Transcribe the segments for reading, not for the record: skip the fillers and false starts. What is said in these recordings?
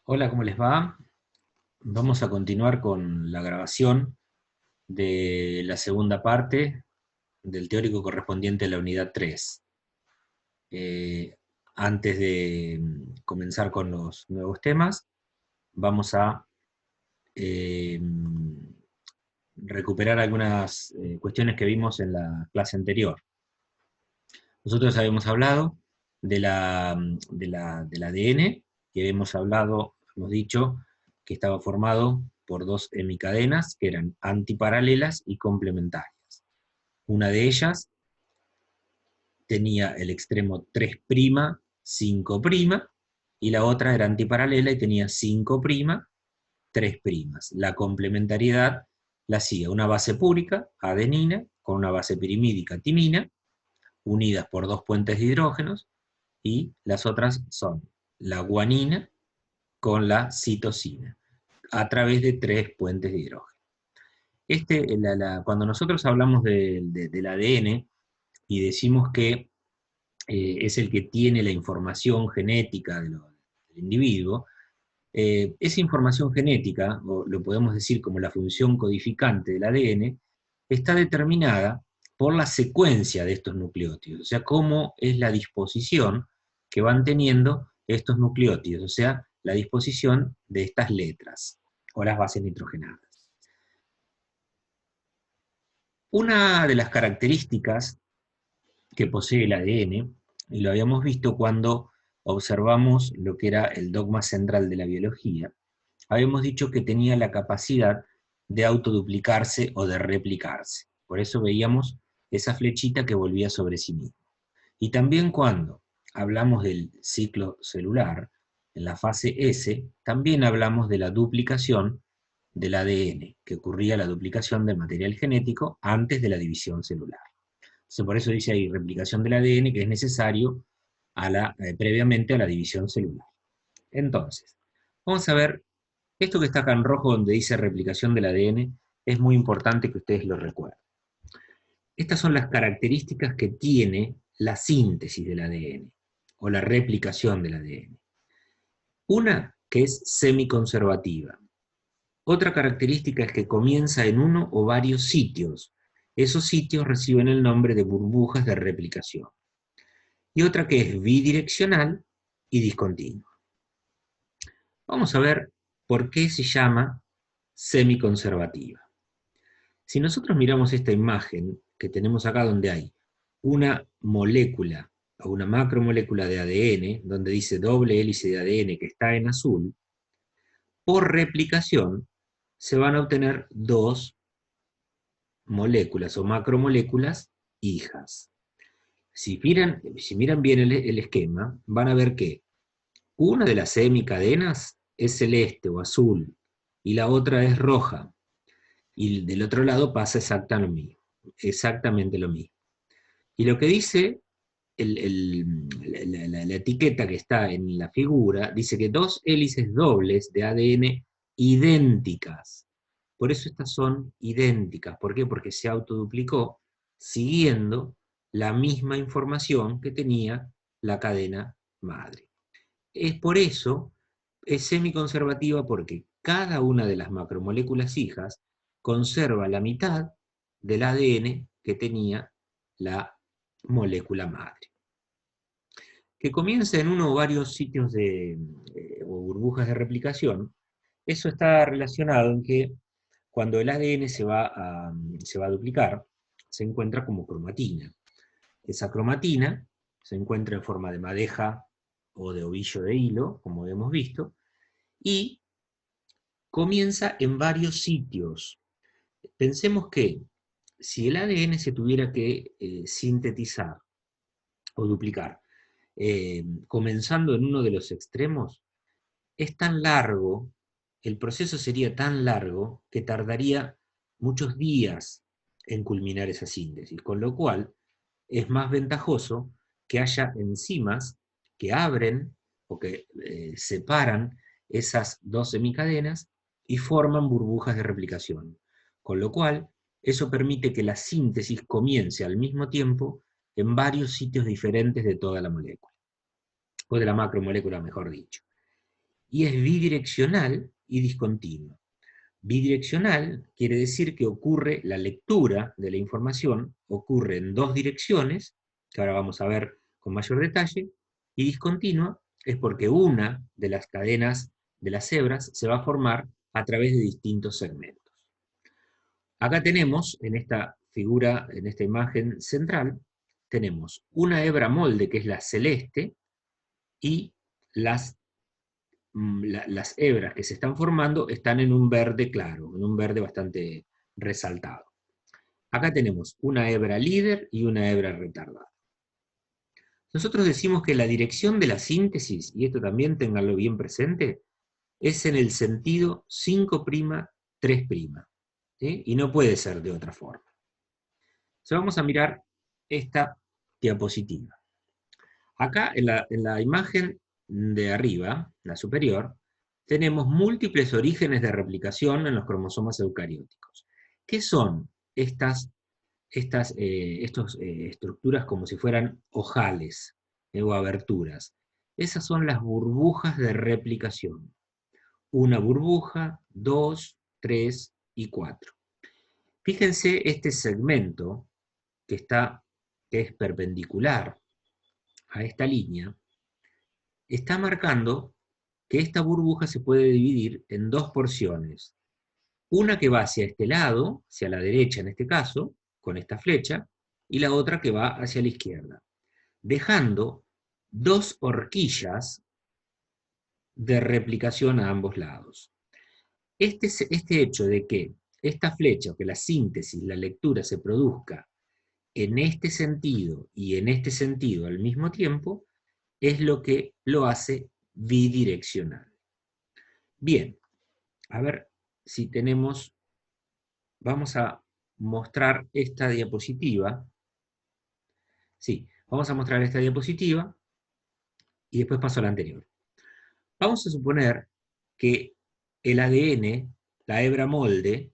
Hola, ¿cómo les va? Vamos a continuar con la grabación de la segunda parte del teórico correspondiente a la unidad 3. Eh, Antes de comenzar con los nuevos temas, vamos a eh, recuperar algunas cuestiones que vimos en la clase anterior. Nosotros habíamos hablado del ADN, y hemos dicho que estaba formado por dos hemicadenas que eran antiparalelas y complementarias. Una de ellas tenía el extremo 3', 5', y la otra era antiparalela y tenía 5', 3'. La complementariedad la hacía una base púrica, adenina, con una base pirimídica, timina, unidas por dos puentes de hidrógenos, y las otras son la guanina con la citosina, a través de tres puentes de hidrógeno. Cuando nosotros hablamos del ADN y decimos que es el que tiene la información genética del individuo, esa información genética, o lo podemos decir como la función codificante del ADN, está determinada por la secuencia de estos nucleótidos, o sea, cómo es la disposición que van teniendo estos nucleótidos, o sea, la disposición de estas letras, o las bases nitrogenadas. Una de las características que posee el ADN, y lo habíamos visto cuando observamos lo que era el dogma central de la biología, habíamos dicho que tenía la capacidad de autoduplicarse o de replicarse. Por eso veíamos esa flechita que volvía sobre sí mismo. Y también cuando hablamos del ciclo celular, en la fase S, también hablamos de la duplicación del ADN, que ocurría la duplicación del material genético antes de la división celular. Entonces, por eso dice ahí replicación del ADN, que es necesario previamente a la división celular. Entonces, vamos a ver, esto que está acá en rojo donde dice replicación del ADN, es muy importante que ustedes lo recuerden. Estas son las características que tiene la síntesis del ADN, o la replicación del ADN. Una que es semiconservativa. Otra característica es que comienza en uno o varios sitios. Esos sitios reciben el nombre de burbujas de replicación. Y otra que es bidireccional y discontinua. Vamos a ver por qué se llama semiconservativa. Si nosotros miramos esta imagen que tenemos acá donde hay una molécula o una macromolécula de ADN, donde dice doble hélice de ADN que está en azul, por replicación se van a obtener dos moléculas o macromoléculas hijas. Si miran bien el esquema, van a ver que una de las semicadenas es celeste o azul, y la otra es roja, y del otro lado pasa exactamente lo mismo. Y lo que dice la etiqueta que está en la figura, dice que dos hélices dobles de ADN idénticas. Por eso estas son idénticas. ¿Por qué? Porque se autoduplicó siguiendo la misma información que tenía la cadena madre. Es por eso, es semiconservativa, porque cada una de las macromoléculas hijas conserva la mitad del ADN que tenía la molécula madre. Que comienza en uno o varios sitios o burbujas de replicación, eso está relacionado en que cuando el ADN se va a duplicar, se encuentra como cromatina. Esa cromatina se encuentra en forma de madeja o de ovillo de hilo, como hemos visto, y comienza en varios sitios. Pensemos que si el ADN se tuviera que sintetizar o duplicar, comenzando en uno de los extremos, es tan largo, el proceso sería tan largo que tardaría muchos días en culminar esa síntesis, con lo cual es más ventajoso que haya enzimas que abren o que separan esas dos semicadenas y forman burbujas de replicación, con lo cual eso permite que la síntesis comience al mismo tiempo en varios sitios diferentes de toda la molécula, o de la macromolécula, mejor dicho. y es bidireccional y discontinua. Bidireccional quiere decir que ocurre la lectura de la información, ocurre en dos direcciones, que ahora vamos a ver con mayor detalle, y discontinua es porque una de las cadenas de las hebras se va a formar a través de distintos segmentos. Acá tenemos, en esta figura, en esta imagen central, tenemos una hebra molde que es la celeste, y las hebras que se están formando están en un verde claro, en un verde bastante resaltado. Acá tenemos una hebra líder y una hebra retardada. Nosotros decimos que la dirección de la síntesis, y esto también ténganlo bien presente, es en el sentido 5', 3', ¿sí? Y no puede ser de otra forma. Entonces vamos a mirar esta diapositiva. Acá en la imagen de arriba, la superior, tenemos múltiples orígenes de replicación en los cromosomas eucarióticos. ¿Qué son estas estructuras como si fueran ojales o aberturas? Esas son las burbujas de replicación. Una burbuja, 2, 3 y 4. Fíjense este segmento que es perpendicular a esta línea, está marcando que esta burbuja se puede dividir en dos porciones. Una que va hacia este lado, hacia la derecha en este caso, con esta flecha, y la otra que va hacia la izquierda, dejando dos horquillas de replicación a ambos lados. Este hecho de que esta flecha, o que la síntesis, la lectura se produzca en este sentido y en este sentido al mismo tiempo, es lo que lo hace bidireccional. Bien, a ver si tenemos, vamos a mostrar esta diapositiva. Sí, vamos a mostrar esta diapositiva y después paso a la anterior. Vamos a suponer que el ADN, la hebra molde,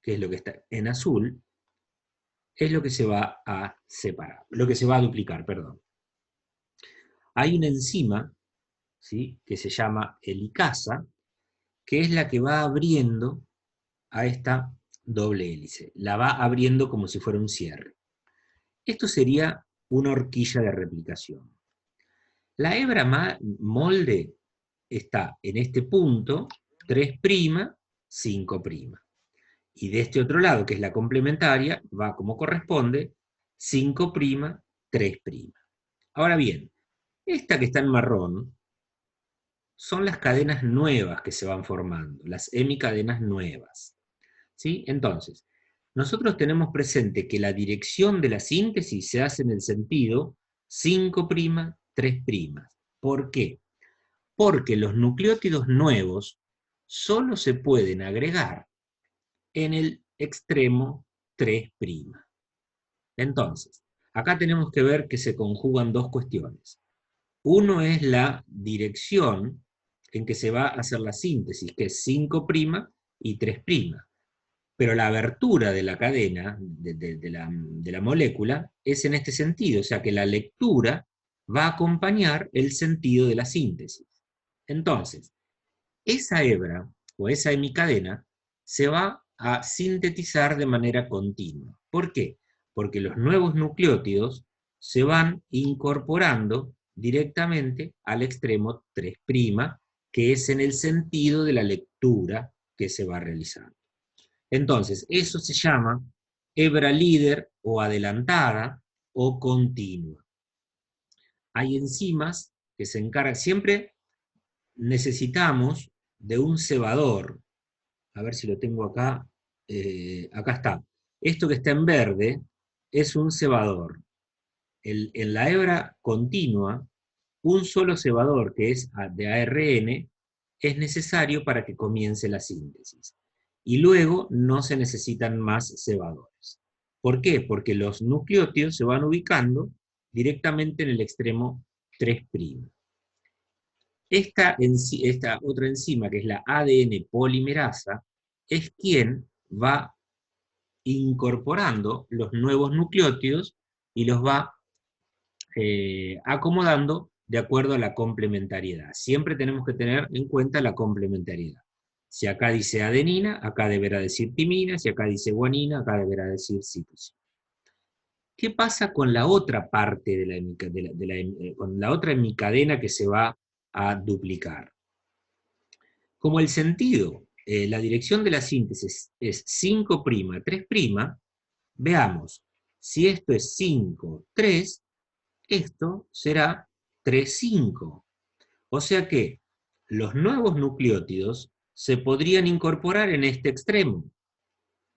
que es lo que está en azul, es lo que se va a separar, lo que se va a duplicar, perdón. Hay una enzima, ¿sí?, que se llama helicasa, que es la que va abriendo a esta doble hélice. La va abriendo como si fuera un cierre. Esto sería una horquilla de replicación. La hebra molde está en este punto, 3', 5'. Y de este otro lado, que es la complementaria, va como corresponde, 5', 3'. Ahora bien, esta que está en marrón son las cadenas nuevas que se van formando, las hemicadenas nuevas. ¿Sí? Entonces, nosotros tenemos presente que la dirección de la síntesis se hace en el sentido 5', 3'. ¿Por qué? Porque los nucleótidos nuevos solo se pueden agregar en el extremo 3'. Entonces, acá tenemos que ver que se conjugan dos cuestiones. Uno es la dirección en que se va a hacer la síntesis, que es 5' y 3'. Pero la abertura de la cadena, de la molécula, es en este sentido, o sea que la lectura va a acompañar el sentido de la síntesis. Entonces, esa hebra, o esa hemicadena, se va a sintetizar de manera continua. ¿Por qué? Porque los nuevos nucleótidos se van incorporando directamente al extremo 3', que es en el sentido de la lectura que se va realizando. Entonces, eso se llama hebra líder o adelantada o continua. Hay enzimas que se encargan, siempre necesitamos de un cebador. A ver si lo tengo acá. Acá está. Esto que está en verde es un cebador. En la hebra continua, un solo cebador, que es de ARN, es necesario para que comience la síntesis. Y luego no se necesitan más cebadores. ¿Por qué? Porque los nucleótidos se van ubicando directamente en el extremo 3'. Esta otra enzima, que es la ADN polimerasa, es quien va incorporando los nuevos nucleótidos y los va acomodando de acuerdo a la complementariedad. Siempre tenemos que tener en cuenta la complementariedad. Si acá dice adenina, acá deberá decir timina, si acá dice guanina, acá deberá decir citosina. ¿Qué pasa con la otra parte con la otra hemicadena que se va a duplicar? Como el sentido, la dirección de la síntesis es 5', 3', veamos, si esto es 5, 3, esto será 3, 5. O sea que los nuevos nucleótidos se podrían incorporar en este extremo,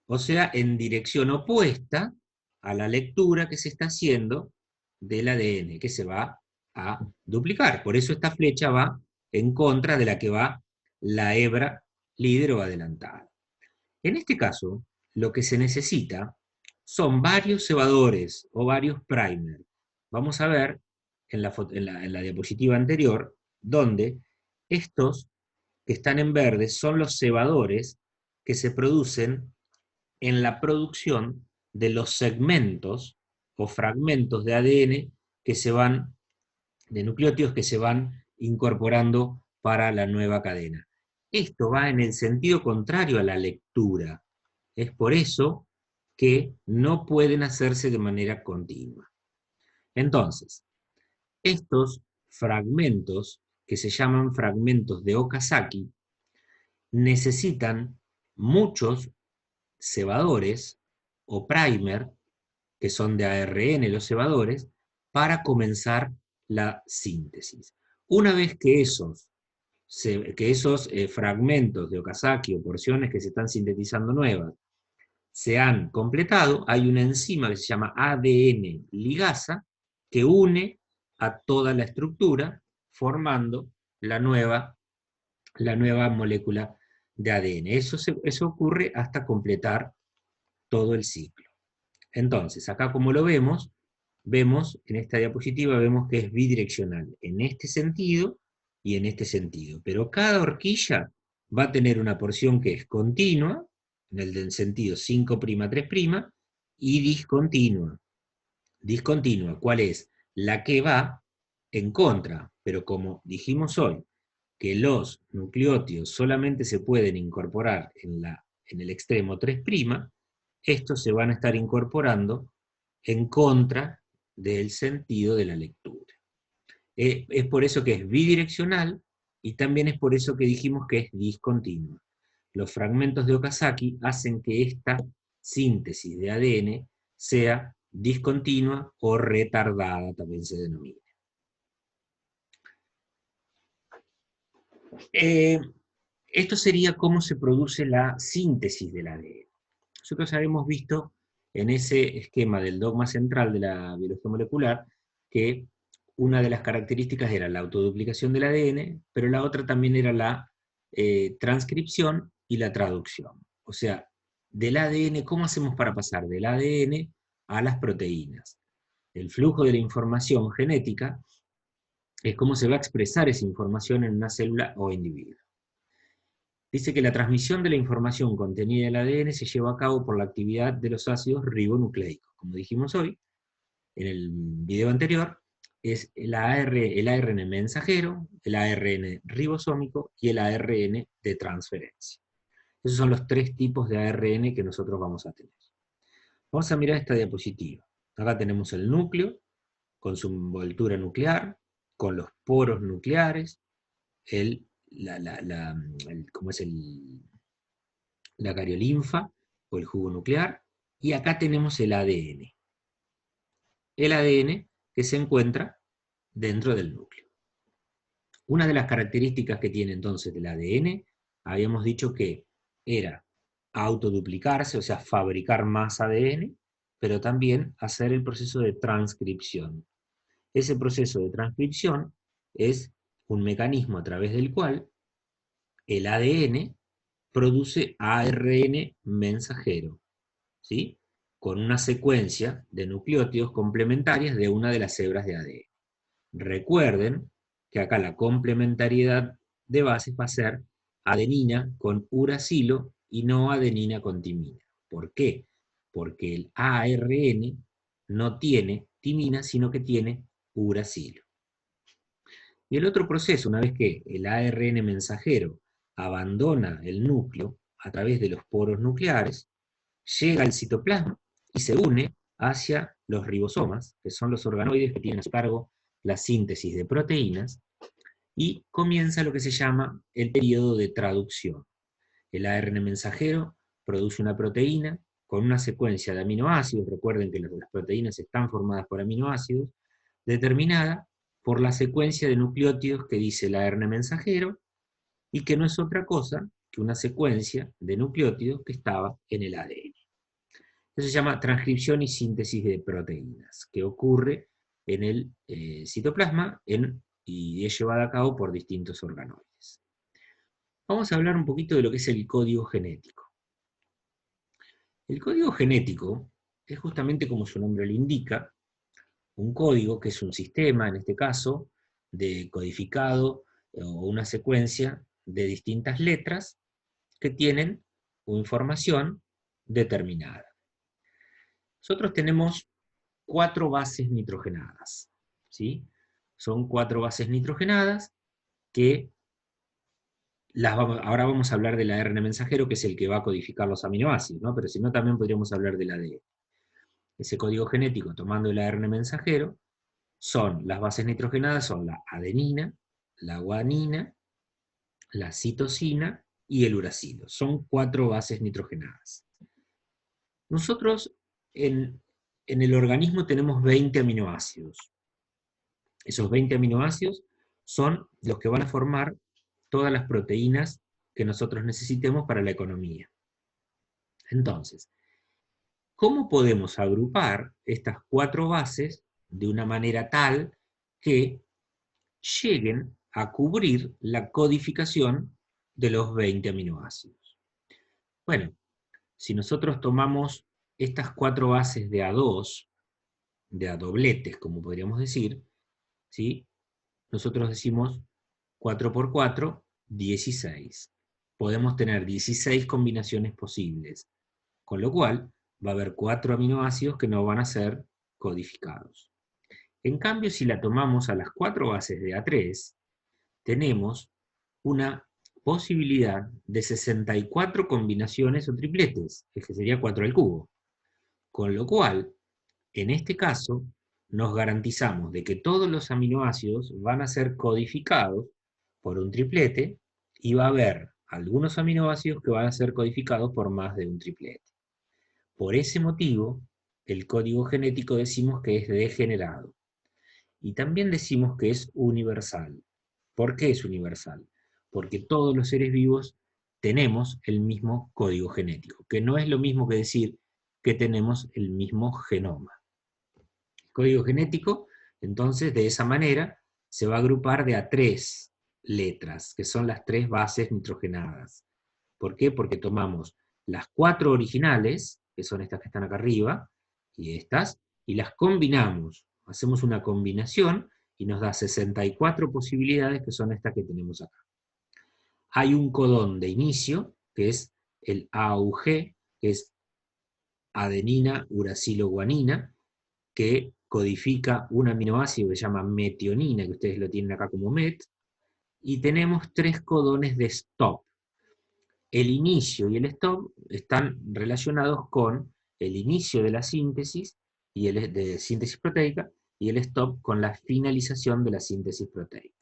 o sea, en dirección opuesta a la lectura que se está haciendo del ADN, que se va a duplicar. Por eso esta flecha va en contra de la que va la hebra líder o adelantada. En este caso, lo que se necesita son varios cebadores o varios primers. Vamos a ver en la diapositiva anterior, donde estos que están en verde son los cebadores que se producen en la producción de los segmentos o fragmentos de ADN que se van, de nucleótidos que se van incorporando para la nueva cadena. Esto va en el sentido contrario a la lectura. Es por eso que no pueden hacerse de manera continua. Entonces, estos fragmentos, que se llaman fragmentos de Okazaki, necesitan muchos cebadores o primer, que son de ARN los cebadores, para comenzar la síntesis. Una vez que esos fragmentos de Okazaki o porciones que se están sintetizando nuevas se han completado, hay una enzima que se llama ADN ligasa que une a toda la estructura formando la nueva molécula de ADN. Eso ocurre hasta completar todo el ciclo. Entonces, acá como lo vemos en esta diapositiva, vemos que es bidireccional, en este sentido y en este sentido. Pero cada horquilla va a tener una porción que es continua, en el del sentido 5', 3', y discontinua. Discontinua, ¿cuál es? La que va en contra, pero como dijimos hoy, que los nucleótidos solamente se pueden incorporar en el extremo 3', estos se van a estar incorporando en contra del sentido de la lectura. Es por eso que es bidireccional y también es por eso que dijimos que es discontinua. Los fragmentos de Okazaki hacen que esta síntesis de ADN sea discontinua o retardada, también se denomina. Esto sería cómo se produce la síntesis del ADN. Nosotros habíamos visto en ese esquema del dogma central de la biología molecular que una de las características era la autoduplicación del ADN, pero la otra también era la transcripción y la traducción. O sea, del ADN, ¿cómo hacemos para pasar del ADN a las proteínas? El flujo de la información genética es cómo se va a expresar esa información en una célula o individuo. Dice que la transmisión de la información contenida en el ADN se lleva a cabo por la actividad de los ácidos ribonucleicos. Como dijimos hoy, en el video anterior, es el ARN mensajero, el ARN ribosómico y el ARN de transferencia. Esos son los tres tipos de ARN que nosotros vamos a tener. Vamos a mirar esta diapositiva. Acá tenemos el núcleo, con su envoltura nuclear, con los poros nucleares, la cariolinfa o el jugo nuclear, y acá tenemos el ADN. El ADN que se encuentra dentro del núcleo. Una de las características que tiene entonces el ADN, habíamos dicho que era autoduplicarse, o sea, fabricar más ADN, pero también hacer el proceso de transcripción. Ese proceso de transcripción es un mecanismo a través del cual el ADN produce ARN mensajero, ¿sí? Con una secuencia de nucleótidos complementarias de una de las hebras de ADN. Recuerden que acá la complementariedad de bases va a ser adenina con uracilo y no adenina con timina. ¿Por qué? Porque el ARN no tiene timina, sino que tiene uracilo. Y el otro proceso, una vez que el ARN mensajero abandona el núcleo a través de los poros nucleares, llega al citoplasma y se une hacia los ribosomas, que son los organoides que tienen a su cargo la síntesis de proteínas, y comienza lo que se llama el periodo de traducción. El ARN mensajero produce una proteína con una secuencia de aminoácidos, recuerden que las proteínas están formadas por aminoácidos, determinada por la secuencia de nucleótidos que dice el ARN mensajero, y que no es otra cosa que una secuencia de nucleótidos que estaba en el ADN. Eso se llama transcripción y síntesis de proteínas, que ocurre en el citoplasma y es llevada a cabo por distintos organoides. Vamos a hablar un poquito de lo que es el código genético. El código genético es justamente como su nombre lo indica, un código que es un sistema, en este caso, de codificado o una secuencia de distintas letras que tienen una información determinada. Nosotros tenemos 4 bases nitrogenadas, ¿sí? Son 4 bases nitrogenadas que ahora vamos a hablar del ARN mensajero, que es el que va a codificar los aminoácidos, ¿no? Pero si no, también podríamos hablar del ADN. Ese código genético, tomando el ARN mensajero, las bases nitrogenadas son la adenina, la guanina, la citosina y el uracilo. Son 4 bases nitrogenadas. Nosotros en el organismo tenemos 20 aminoácidos. Esos 20 aminoácidos son los que van a formar todas las proteínas que nosotros necesitemos para la economía. Entonces, ¿cómo podemos agrupar estas 4 bases de una manera tal que lleguen a cubrir la codificación de los 20 aminoácidos? Bueno, si nosotros tomamos estas 4 bases de A2, de A dobletes, como podríamos decir, ¿sí? Nosotros decimos 4 por 4, 16. Podemos tener 16 combinaciones posibles, con lo cual va a haber 4 aminoácidos que no van a ser codificados. En cambio, si la tomamos a las 4 bases de A3, tenemos una posibilidad de 64 combinaciones o tripletes, que sería 4 al cubo. Con lo cual, en este caso, nos garantizamos de que todos los aminoácidos van a ser codificados por un triplete y va a haber algunos aminoácidos que van a ser codificados por más de un triplete. Por ese motivo, el código genético decimos que es degenerado. Y también decimos que es universal. ¿Por qué es universal? Porque todos los seres vivos tenemos el mismo código genético, que no es lo mismo que decir que tenemos el mismo genoma. El código genético, entonces, de esa manera, se va a agrupar de a 3 letras, que son las 3 bases nitrogenadas. ¿Por qué? Porque tomamos las 4 originales, que son estas que están acá arriba, y estas, y las combinamos. Hacemos una combinación y nos da 64 posibilidades, que son estas que tenemos acá. Hay un codón de inicio, que es el AUG, que es adenina, uracilo, guanina, que codifica un aminoácido que se llama metionina, que ustedes lo tienen acá como MET, y tenemos 3 codones de stop. El inicio y el stop están relacionados con el inicio de la síntesis, de síntesis proteica, y el stop con la finalización de la síntesis proteica.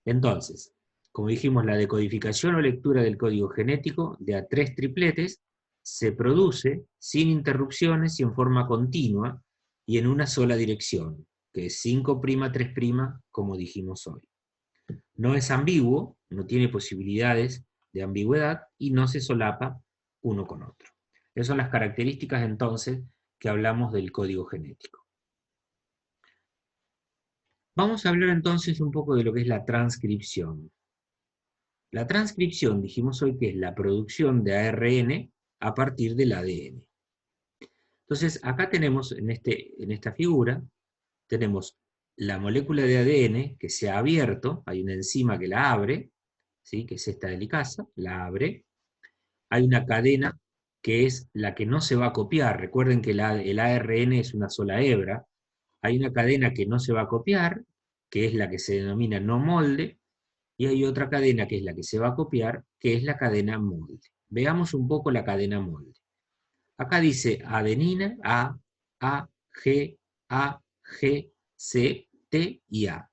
Entonces, como dijimos, la decodificación o lectura del código genético de a 3 tripletes se produce sin interrupciones y en forma continua y en una sola dirección, que es 5', 3', como dijimos hoy. No es ambiguo, no tiene posibilidades de ambigüedad y no se solapa uno con otro. Esas son las características entonces que hablamos del código genético. Vamos a hablar entonces un poco de lo que es la transcripción. La transcripción, dijimos hoy, que es la producción de ARN a partir del ADN. Entonces, acá tenemos, en esta figura, tenemos la molécula de ADN que se ha abierto, hay una enzima que la abre, ¿sí? Que es esta helicasa, la abre. Hay una cadena que es la que no se va a copiar, recuerden que el ARN es una sola hebra, hay una cadena que no se va a copiar, que es la que se denomina no molde, y hay otra cadena que es la que se va a copiar, que es la cadena molde. Veamos un poco la cadena molde. Acá dice adenina, A, G, C, T y A.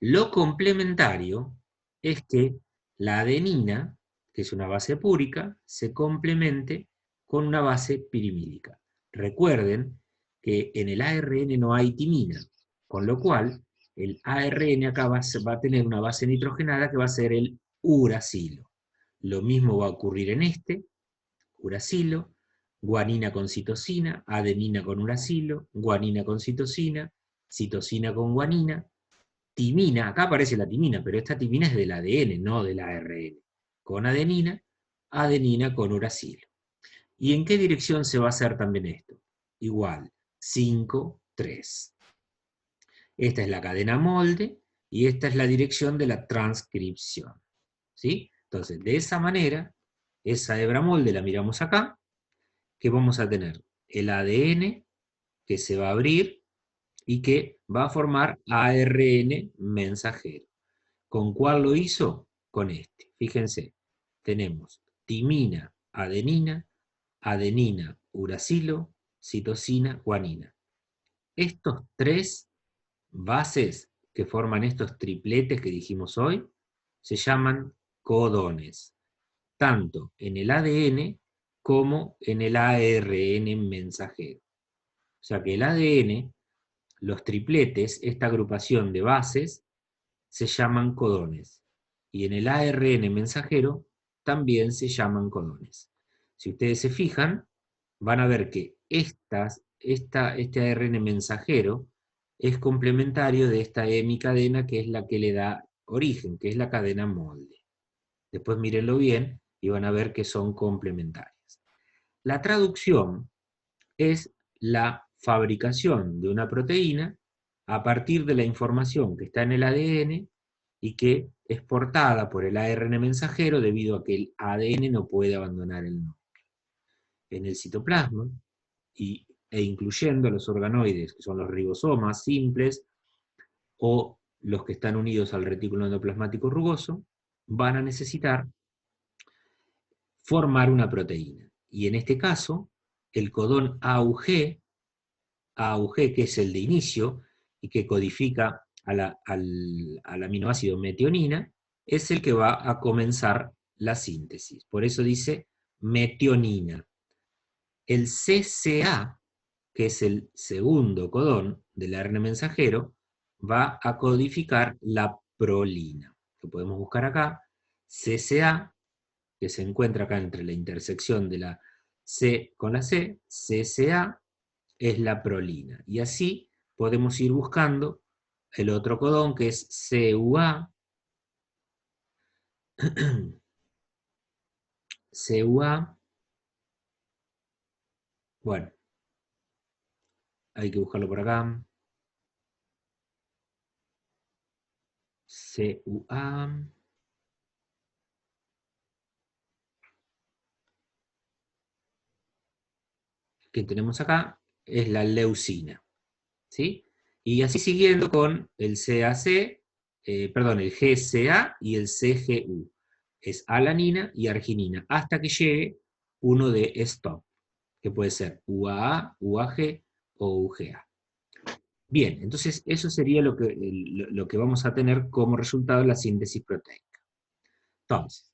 Lo complementario es que la adenina, que es una base púrica, se complemente con una base pirimídica. Recuerden que en el ARN no hay timina, con lo cual el ARN acá va a tener una base nitrogenada que va a ser el uracilo. Lo mismo va a ocurrir en este, uracilo, guanina con citosina, adenina con uracilo, guanina con citosina con guanina, timina, acá aparece la timina, pero esta timina es del ADN, no del ARN, con adenina, adenina con uracilo. ¿Y en qué dirección se va a hacer también esto? Igual, 5, 3. Esta es la cadena molde y esta es la dirección de la transcripción. ¿Sí? Entonces, de esa manera, esa hebra molde la miramos acá, que vamos a tener el ADN que se va a abrir y que va a formar ARN mensajero. ¿Con cuál lo hizo? Con este. Fíjense, tenemos timina, adenina, uracilo, citosina, guanina. Estos tres bases que forman estos tripletes que dijimos hoy se llaman codones, tanto en el ADN como en el ARN mensajero. O sea que el ADN, los tripletes, esta agrupación de bases, se llaman codones. Y en el ARN mensajero también se llaman codones. Si ustedes se fijan, van a ver que este ARN mensajero es complementario de esta hemicadena que es la que le da origen, que es la cadena molde. Después mírenlo bien y van a ver que son complementarias. La traducción es la fabricación de una proteína a partir de la información que está en el ADN y que es portada por el ARN mensajero debido a que el ADN no puede abandonar el núcleo. En el citoplasma, e incluyendo los organoides, que son los ribosomas simples, o los que están unidos al retículo endoplasmático rugoso, van a necesitar formar una proteína. Y en este caso, el codón AUG, que es el de inicio, y que codifica al aminoácido metionina, es el que va a comenzar la síntesis. Por eso dice metionina. El CCA, que es el segundo codón del ARN mensajero, va a codificar la prolina. Lo podemos buscar acá, CCA, que se encuentra acá entre la intersección de la C con la C, CCA es la prolina. Y así podemos ir buscando el otro codón que es CUA, CUA, bueno, hay que buscarlo por acá, CUA, que tenemos acá, es la leucina, ¿sí? Y así siguiendo con el CAC, el GCA y el CGU. Es alanina y arginina, hasta que llegue uno de stop, que puede ser UAA, UAG o UGA. Bien, entonces eso sería lo que vamos a tener como resultado de la síntesis proteica. Entonces,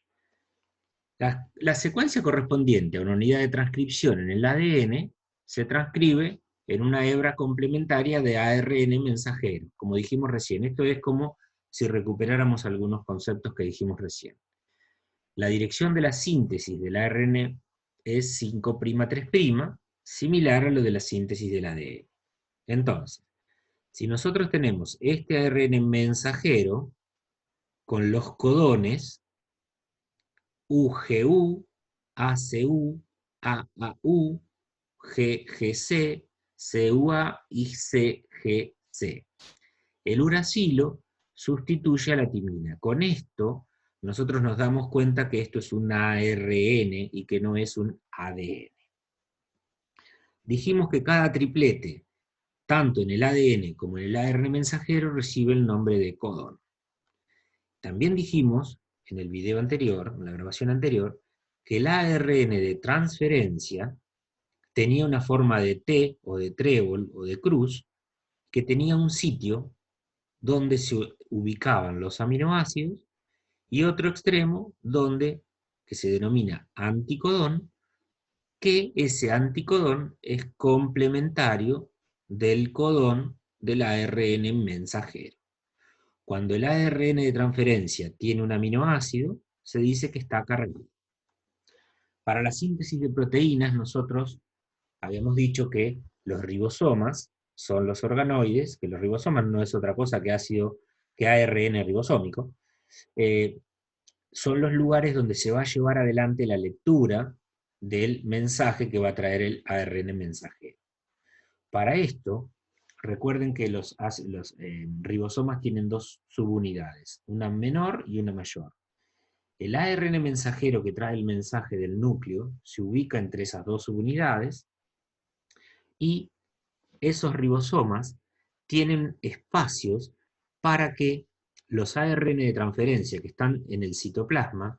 la secuencia correspondiente a una unidad de transcripción en el ADN se transcribe en una hebra complementaria de ARN mensajero, como dijimos recién. Esto es como si recuperáramos algunos conceptos que dijimos recién. La dirección de la síntesis del ARN es 5'3', similar a lo de la síntesis del ADN. Entonces, si nosotros tenemos este ARN mensajero con los codones UGU, ACU, AAU, GGC, CUA y CGC. El uracilo sustituye a la timina. Con esto, nosotros nos damos cuenta que esto es un ARN y que no es un ADN. Dijimos que cada triplete tanto en el ADN como en el ARN mensajero recibe el nombre de codón. También dijimos en el video anterior, en la grabación anterior, que el ARN de transferencia tenía una forma de T o de trébol o de cruz, que tenía un sitio donde se ubicaban los aminoácidos y otro extremo donde, que se denomina anticodón, que ese anticodón es complementario del codón del ARN mensajero. Cuando el ARN de transferencia tiene un aminoácido, se dice que está cargado. Para la síntesis de proteínas, nosotros habíamos dicho que los ribosomas son los organoides, que los ribosomas no es otra cosa que ARN ribosómico, son los lugares donde se va a llevar adelante la lectura del mensaje que va a traer el ARN mensajero. Para esto, recuerden que los ribosomas tienen dos subunidades, una menor y una mayor. El ARN mensajero que trae el mensaje del núcleo se ubica entre esas dos subunidades y esos ribosomas tienen espacios para que los ARN de transferencia que están en el citoplasma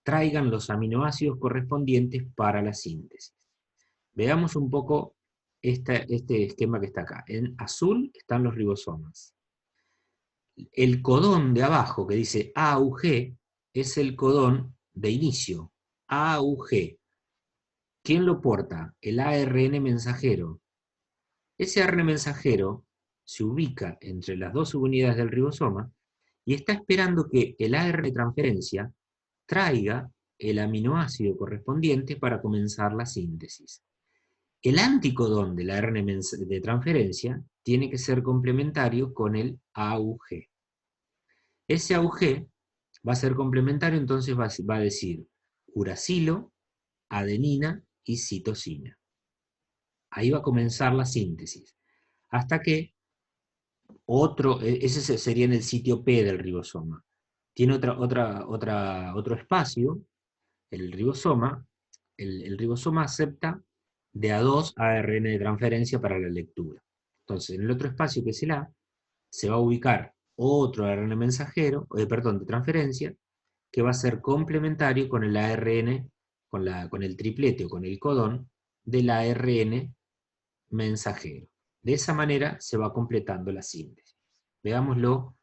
traigan los aminoácidos correspondientes para la síntesis. Veamos un poco este esquema que está acá. En azul están los ribosomas. El codón de abajo que dice AUG es el codón de inicio. AUG. ¿Quién lo porta? El ARN mensajero. Ese ARN mensajero se ubica entre las dos subunidades del ribosoma y está esperando que el ARN de transferencia traiga el aminoácido correspondiente para comenzar la síntesis. El anticodón del ARN de transferencia tiene que ser complementario con el AUG. Ese AUG va a ser complementario, entonces va a decir uracilo, adenina y citosina. Ahí va a comenzar la síntesis. Hasta que ese sería en el sitio P del ribosoma. Tiene otro espacio, el ribosoma. El ribosoma acepta de a 2 ARN de transferencia para la lectura. Entonces, en el otro espacio que es el A, se va a ubicar otro ARN mensajero, de transferencia, que va a ser complementario con el ARN, con el triplete o con el codón del ARN mensajero. De esa manera se va completando la síntesis. Veámoslo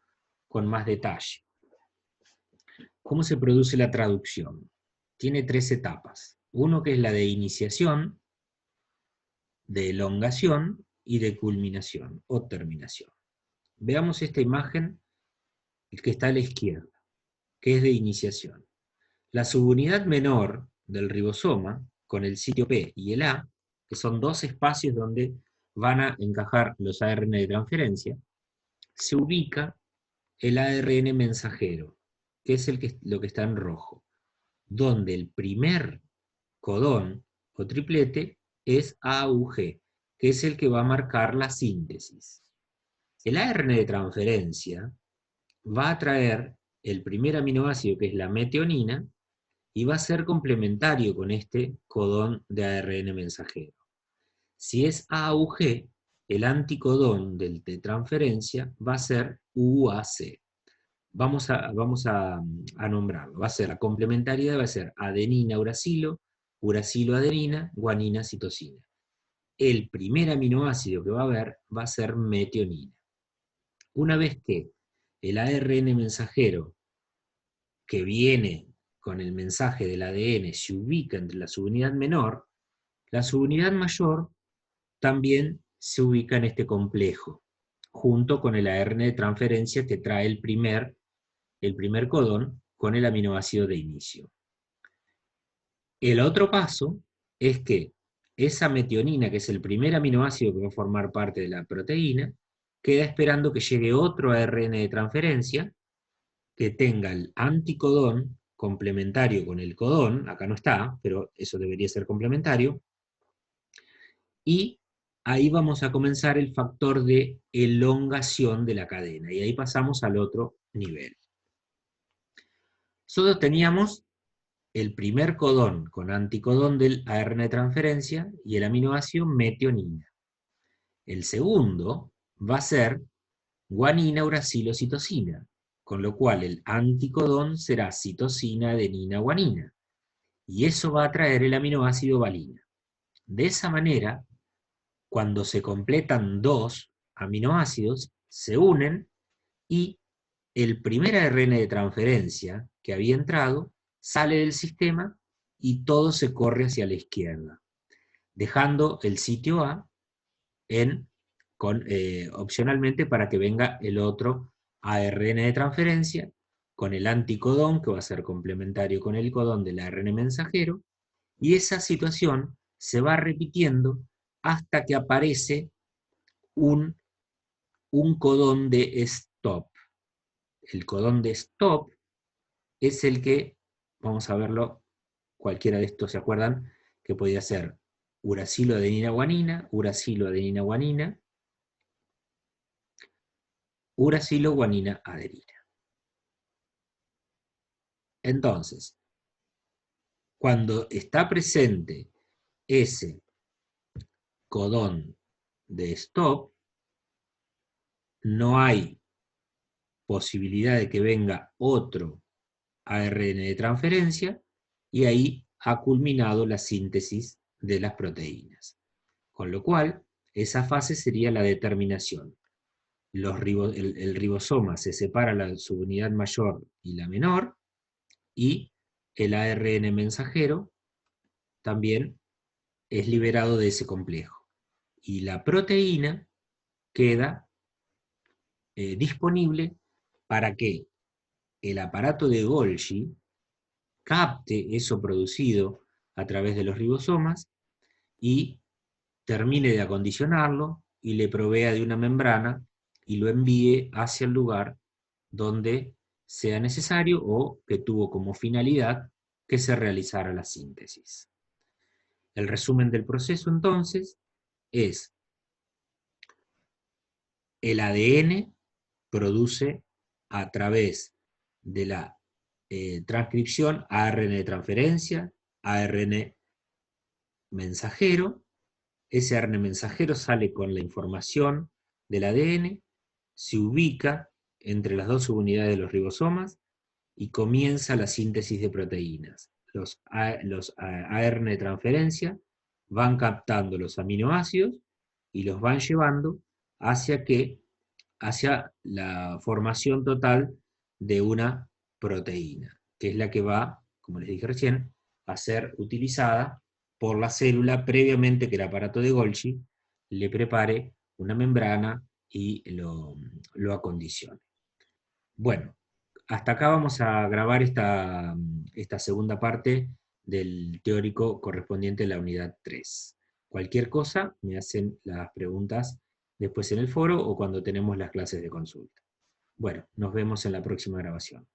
con más detalle. ¿Cómo se produce la traducción? Tiene 3 etapas. Uno que es la de iniciación, de elongación y de culminación o terminación. Veamos esta imagen que está a la izquierda, que es de iniciación. La subunidad menor del ribosoma, con el sitio P y el A, que son dos espacios donde van a encajar los ARN de transferencia, se ubica el ARN mensajero, que es lo que está en rojo, donde el primer codón o triplete es AUG, que es el que va a marcar la síntesis. El ARN de transferencia va a traer el primer aminoácido, que es la metionina, y va a ser complementario con este codón de ARN mensajero. Si es AUG, el anticodón de transferencia va a ser UAC. Vamos a nombrarlo. Va a ser la complementariedad, va a ser adenina, uracilo, uracilo, adenina, guanina, citosina. El primer aminoácido que va a haber va a ser metionina. Una vez que el ARN mensajero que viene con el mensaje del ADN se ubica entre la subunidad menor, la subunidad mayor también se ubica en este complejo, junto con el ARN de transferencia que trae el primer codón con el aminoácido de inicio. El otro paso es que esa metionina, que es el primer aminoácido que va a formar parte de la proteína, queda esperando que llegue otro ARN de transferencia que tenga el anticodón complementario con el codón, acá no está, pero eso debería ser complementario, y ahí vamos a comenzar el factor de elongación de la cadena, y ahí pasamos al otro nivel. Nosotros teníamos el primer codón con anticodón del ARN de transferencia y el aminoácido metionina. El segundo va a ser guanina, uracilo, citosina, con lo cual el anticodón será citosina, adenina, guanina. Y eso va a traer el aminoácido valina. De esa manera, cuando se completan dos aminoácidos, se unen y el primer ARN de transferencia que había entrado sale del sistema y todo se corre hacia la izquierda, dejando el sitio A opcionalmente para que venga el otro ARN de transferencia con el anticodón, que va a ser complementario con el codón del ARN mensajero, y esa situación se va repitiendo hasta que aparece un codón de stop. El codón de stop es el que, vamos a verlo, cualquiera de estos, ¿se acuerdan? Que podía ser uracilo, adenina, guanina, uracilo, adenina, guanina, uracilo, guanina, adenina. Entonces, cuando está presente ese codón de stop, no hay posibilidad de que venga otro ARN de transferencia, y ahí ha culminado la síntesis de las proteínas. Con lo cual, esa fase sería la determinación. El ribosoma se separa la subunidad mayor y la menor, y el ARN mensajero también es liberado de ese complejo. Y la proteína queda disponible para que el aparato de Golgi capte eso producido a través de los ribosomas y termine de acondicionarlo y le provea de una membrana y lo envíe hacia el lugar donde sea necesario o que tuvo como finalidad que se realizara la síntesis. El resumen del proceso entonces es: el ADN produce a través de la transcripción ARN de transferencia, ARN mensajero. Ese ARN mensajero sale con la información del ADN, se ubica entre las dos subunidades de los ribosomas y comienza la síntesis de proteínas. Los ARN de transferencia van captando los aminoácidos y los van llevando hacia la formación total de una proteína, que es la que va, como les dije recién, a ser utilizada por la célula previamente que el aparato de Golgi le prepare una membrana y lo acondicione. Bueno, hasta acá vamos a grabar esta segunda parte del teórico correspondiente a la unidad 3. Cualquier cosa me hacen las preguntas después en el foro o cuando tenemos las clases de consulta. Bueno, nos vemos en la próxima grabación.